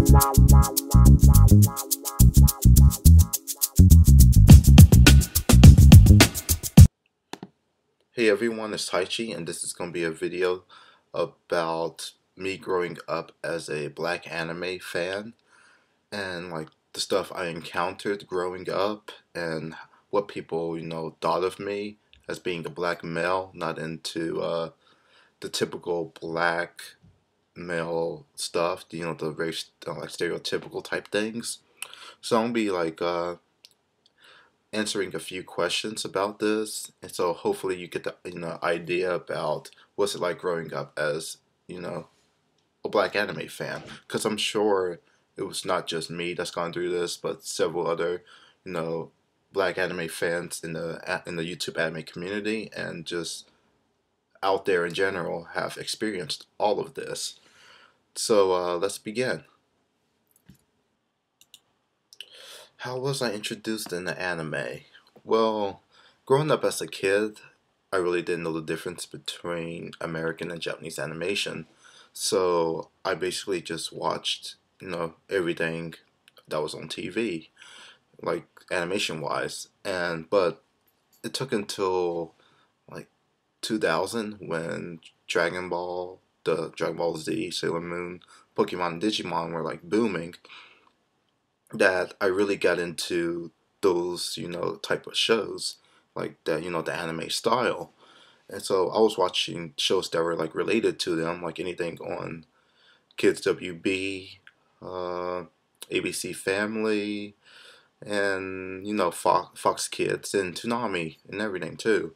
Hey everyone, it's Taichi, and this is going to be a video about me growing up as a black anime fan and like the stuff I encountered growing up and what people, thought of me as being a black male, not into the typical black male stuff, the very like stereotypical type things. So I'm going to be like answering a few questions about this, and so hopefully you get the idea about what's it like growing up as a black anime fan. Because I'm sure it was not just me that's gone through this, but several other black anime fans in the YouTube anime community and just out there in general have experienced all of this. So let's begin. How was I introduced into anime? Well, growing up as a kid, I really didn't know the difference between American and Japanese animation. So I basically just watched, everything that was on TV, like animation wise. But it took until like 2000 when the Dragon Ball Z, Sailor Moon, Pokemon, and Digimon were like booming, that I really got into those, type of shows like that, the anime style. And so I was watching shows that were like related to them, like anything on Kids WB, uh, ABC Family, and Fox Kids and Toonami and everything too.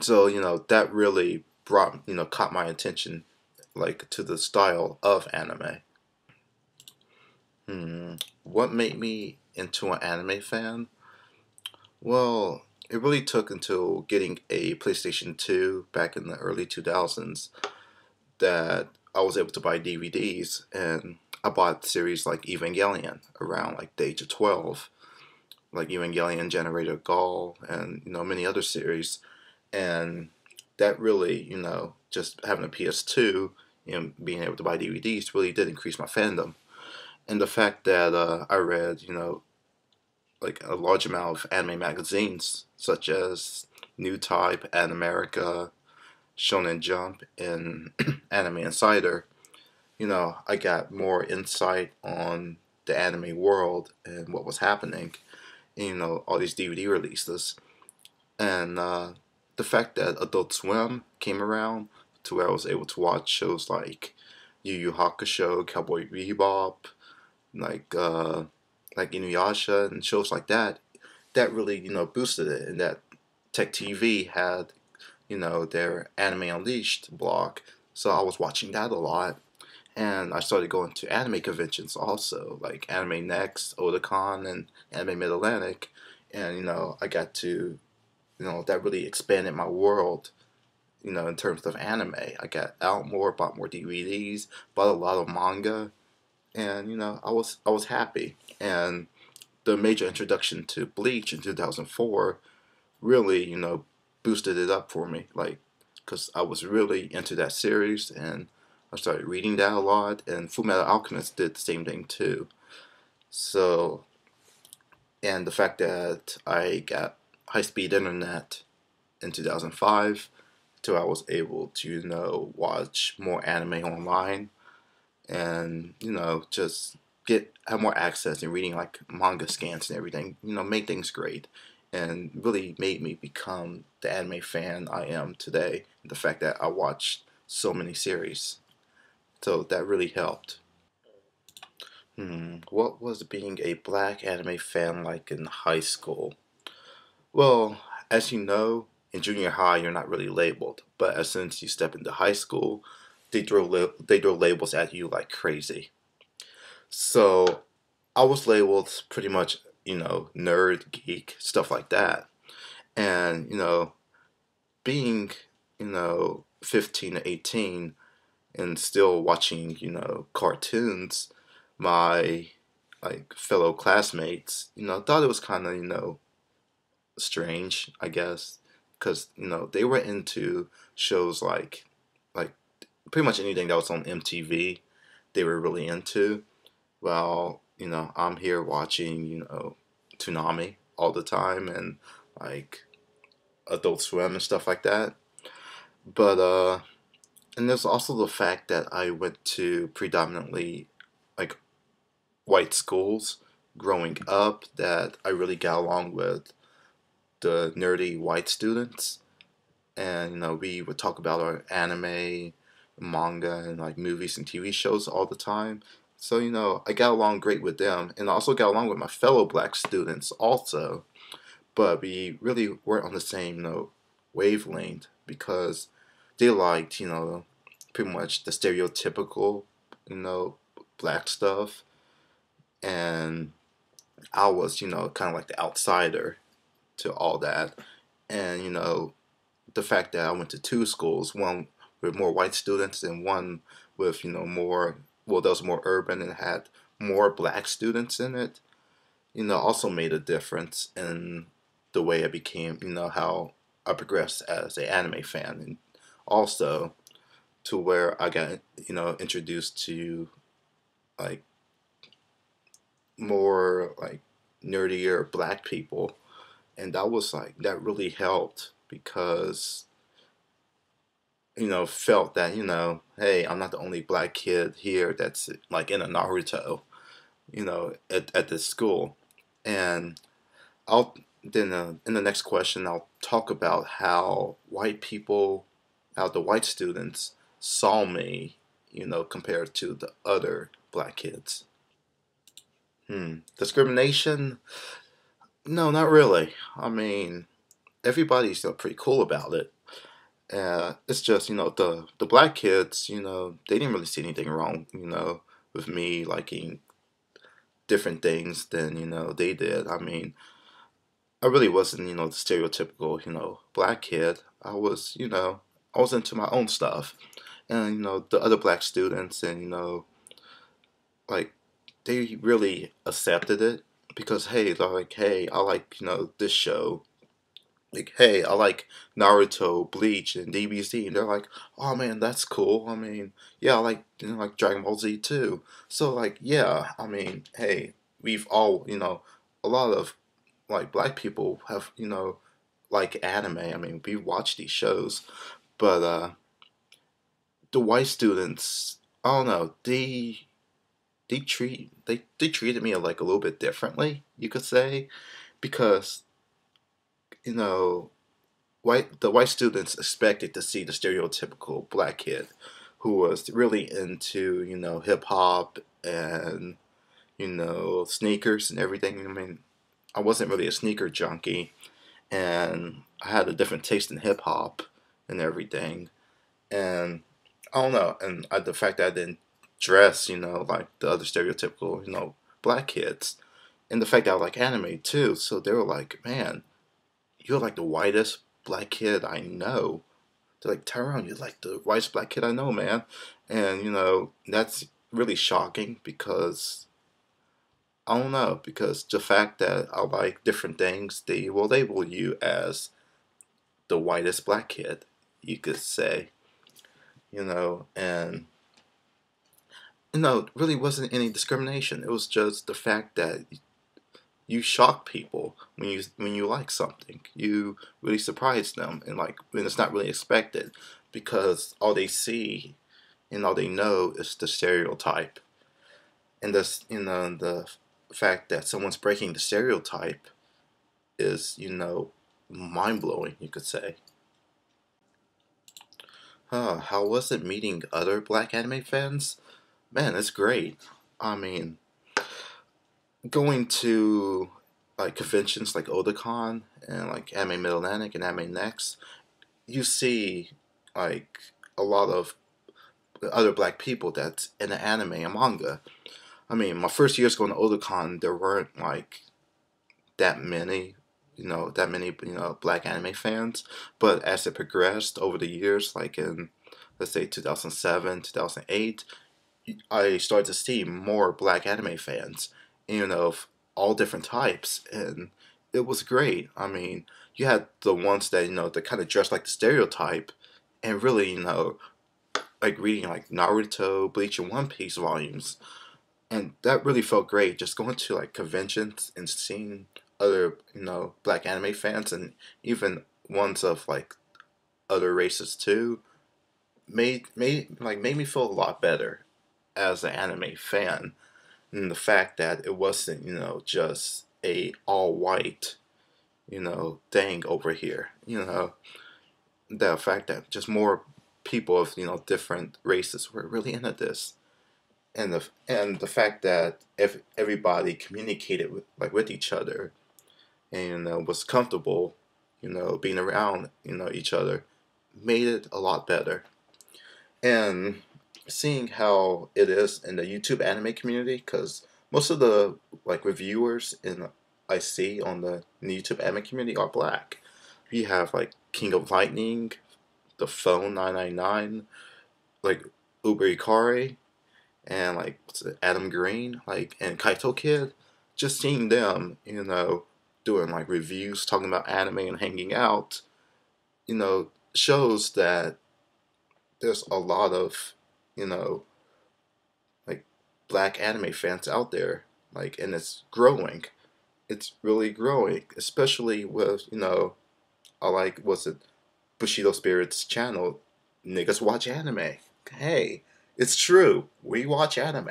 So that really brought caught my attention, like to the style of anime. What made me into an anime fan? Well, it really took until getting a PlayStation 2 back in the early 2000s that I was able to buy DVDs, and I bought series like Evangelion around like the age of 12, like Evangelion, Generator Gall, and many other series. And that really, just having a PS2 and being able to buy DVDs really did increase my fandom. And the fact that I read, like a large amount of anime magazines such as New Type, Animerica, Shonen Jump, and Anime Insider, I got more insight on the anime world and what was happening, and, all these DVD releases. And the fact that Adult Swim came around to where I was able to watch shows like Yu Yu Hakusho, Cowboy Bebop, like Inuyasha and shows like that, that really boosted it. And that Tech TV had their Anime Unleashed blog, so I was watching that a lot. And I started going to anime conventions also, like Anime Next, Otakon, and Anime Mid Atlantic. And I got to that really expanded my world. In terms of anime, I got out more, bought more DVDs, bought a lot of manga, and I was happy. And the major introduction to Bleach in 2004 really boosted it up for me, like, because I was really into that series, and I started reading that a lot. And Fullmetal Alchemist did the same thing too. So, and the fact that I got high-speed internet in 2005, so I was able to watch more anime online, and just have more access and reading like manga scans and everything, made things great, and really made me become the anime fan I am today. The fact that I watched so many series, so that really helped. What was being a black anime fan like in high school? Well, as you know, in junior high you're not really labeled, but as soon as you step into high school, they throw labels at you like crazy. So I was labeled pretty much, nerd, geek, stuff like that. And, being, 15 to 18 and still watching, cartoons, my like fellow classmates, thought it was kind of, strange, I guess, because, they were into shows like pretty much anything that was on MTV, they were really into. Well, I'm here watching, Toonami all the time and like Adult Swim and stuff like that. But and there's also the fact that I went to predominantly like white schools growing up that I really got along with the nerdy white students. And we would talk about our anime, manga, and like movies and TV shows all the time. So I got along great with them, and I also got along with my fellow black students also. But we really weren't on the same wavelength because they liked pretty much the stereotypical you know black stuff, and I was kind of like the outsider to all that. And the fact that I went to two schools, one with more white students and one with more, well, that was more urban and had more black students in it, also made a difference in the way I became, how I progressed as an anime fan, and also to where I got introduced to like more like nerdier black people. And that was like that really helped because felt that hey, I'm not the only black kid here that's like in a Naruto, at this school. And I'll then in the next question I'll talk about how white people, how the white students saw me, compared to the other black kids. Discrimination? No, not really. I mean, everybody's pretty cool about it. It's just the black kids, they didn't really see anything wrong, with me liking different things than they did. I mean, I really wasn't the stereotypical black kid. I was into my own stuff, and the other black students, and like they really accepted it because hey, they're like, hey, I like this show, like, hey, I like Naruto, Bleach, and DBZ, and they're like, oh man, that's cool. I mean, yeah, I like like Dragon Ball Z too. So like, yeah, I mean, hey, we've all a lot of like black people have like anime. I mean, we watch these shows, but the white students, I don't know, they treated me like a little bit differently, you could say, because you know the white students expected to see the stereotypical black kid who was really into hip hop and sneakers and everything. I mean, I wasn't really a sneaker junkie, and I had a different taste in hip hop and everything. And I don't know, and the fact that I didn't dress, like the other stereotypical, black kids, and the fact that I like anime too. So they were like, "Man, you're like the whitest black kid I know." They're like, "Tyrone, you're like the whitest black kid I know, man." And that's really shocking because I don't know, because the fact that I like different things, they will label you as the whitest black kid, you could say, and really wasn't any discrimination. It was just the fact that you shock people when you like something. You really surprise them, and like when it's not really expected, because all they see and all they know is the stereotype, and this the fact that someone's breaking the stereotype is mind blowing. You could say. How was it meeting other black anime fans? Man, it's great. I mean, going to like conventions like Otakon and like Anime Mid Atlantic and Anime Next, you see like a lot of other black people that's in the anime and manga. I mean, my first years going to Otakon, there weren't like that many, black anime fans. But as it progressed over the years, like in let's say 2007, 2008, I started to see more black anime fans, of all different types, and it was great. I mean, you had the ones that that kind of dressed like the stereotype, and really like reading like Naruto, Bleach, and One Piece volumes. And that really felt great. Just going to like conventions and seeing other, black anime fans and even ones of like other races too made me feel a lot better as an anime fan. And the fact that it wasn't, just a all white, thing over here. The fact that just more people of, different races were really into this. And the fact that if everybody communicated with each other and was comfortable, being around each other, made it a lot better. And seeing how it is in the YouTube anime community, because most of the like reviewers I see on the YouTube anime community are black. We have like King of Lightning, the Phone 999, like Uber Ikari, and like what's it, Adam Green, like and Kaito Kid. Just seeing them, doing like reviews, talking about anime and hanging out, shows that there's a lot of, you know, like black anime fans out there, like, and it's growing. It's really growing, especially with, I like, what's it, Bushido Spirit's channel, Niggas Watch Anime. Hey, it's true. We watch anime.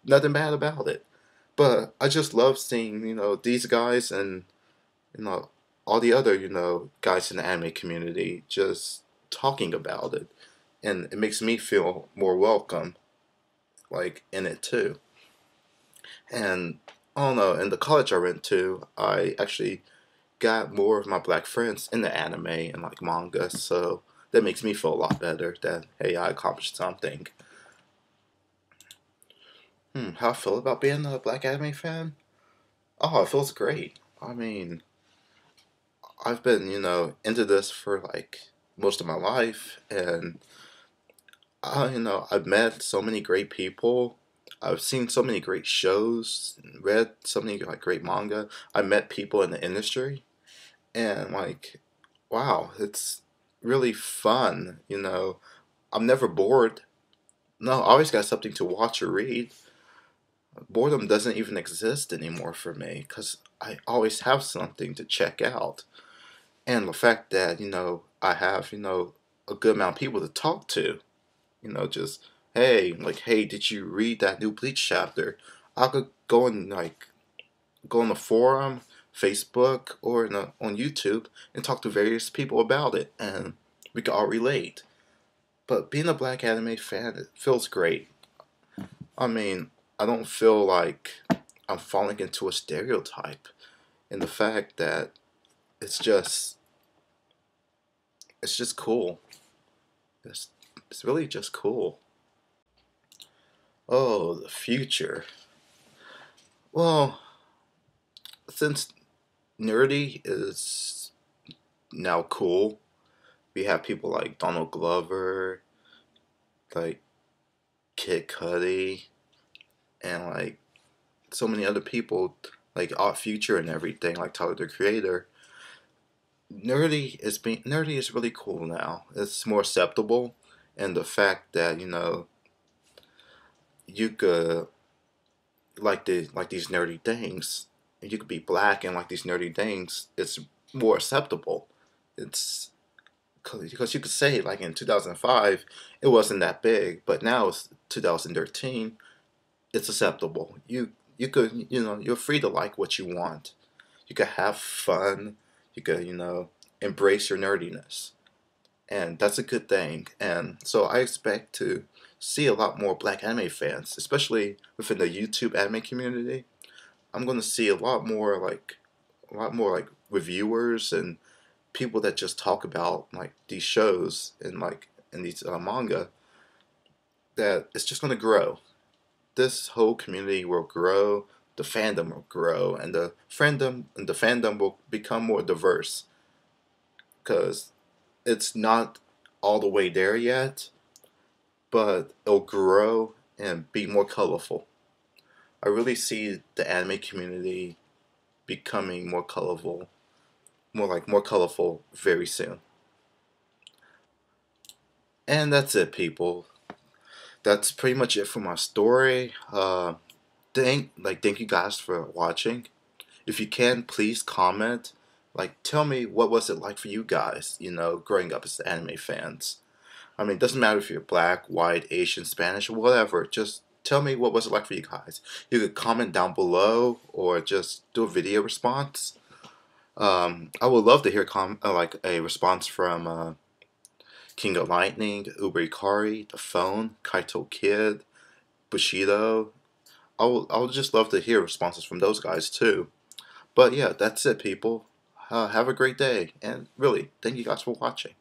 Nothing bad about it. But I just love seeing, these guys and, you know, all the other, guys in the anime community just talking about it. And it makes me feel more welcome, like, in it too. And I don't know, in the college I went to, I actually got more of my black friends in the anime and like manga, so that makes me feel a lot better that hey, I accomplished something. How I feel about being a black anime fan? Oh, it feels great. I mean, I've been, into this for like most of my life, and I've met so many great people. I've seen so many great shows, read so many like great manga. I met people in the industry, and like, wow, it's really fun. I'm never bored. No, I always got something to watch or read. Boredom doesn't even exist anymore for me because I always have something to check out. And the fact that, I have, a good amount of people to talk to, just, hey, like, hey, did you read that new Bleach chapter? I could go and, like, go on the forum, Facebook, or on YouTube and talk to various people about it, and we could all relate. But being a black anime fan, it feels great. I mean, I don't feel like I'm falling into a stereotype, and the fact that it's just it's just cool. It's it's really just cool. Oh, the future. Well, since nerdy is now cool, we have people like Donald Glover, like Kid Cudi, and like so many other people, like Odd Future and everything, like Tyler the Creator. Nerdy is really cool now. It's more acceptable, and the fact that you could like these nerdy things, and you could be black and like these nerdy things. It's more acceptable. It's because you could say like in 2005 it wasn't that big, but now it's 2013. It's acceptable. You could you're free to like what you want. You could have fun. You could embrace your nerdiness, and that's a good thing. And so I expect to see a lot more black anime fans, especially within the YouTube anime community. I'm going to see a lot more like reviewers and people that just talk about like these shows and like in these manga. That it's just going to grow. This whole community will grow. The fandom will grow, and the fandom will become more diverse because it's not all the way there yet, but it'll grow and be more colorful. I really see the anime community becoming more colorful very soon. And that's it, people. that's pretty much it for my story. Thank you guys for watching. If you can, please comment. Like, tell me what was it like for you guys, growing up as anime fans. I mean, it doesn't matter if you're black, white, Asian, Spanish, or whatever. Just tell me what was it like for you guys. You could comment down below or just do a video response. I would love to hear like a response from King of Lightning, Uber Ikari, The Phone, Kaito Kid, Bushido. I would just love to hear responses from those guys too. But yeah, that's it, people. Have a great day, and really, thank you guys for watching.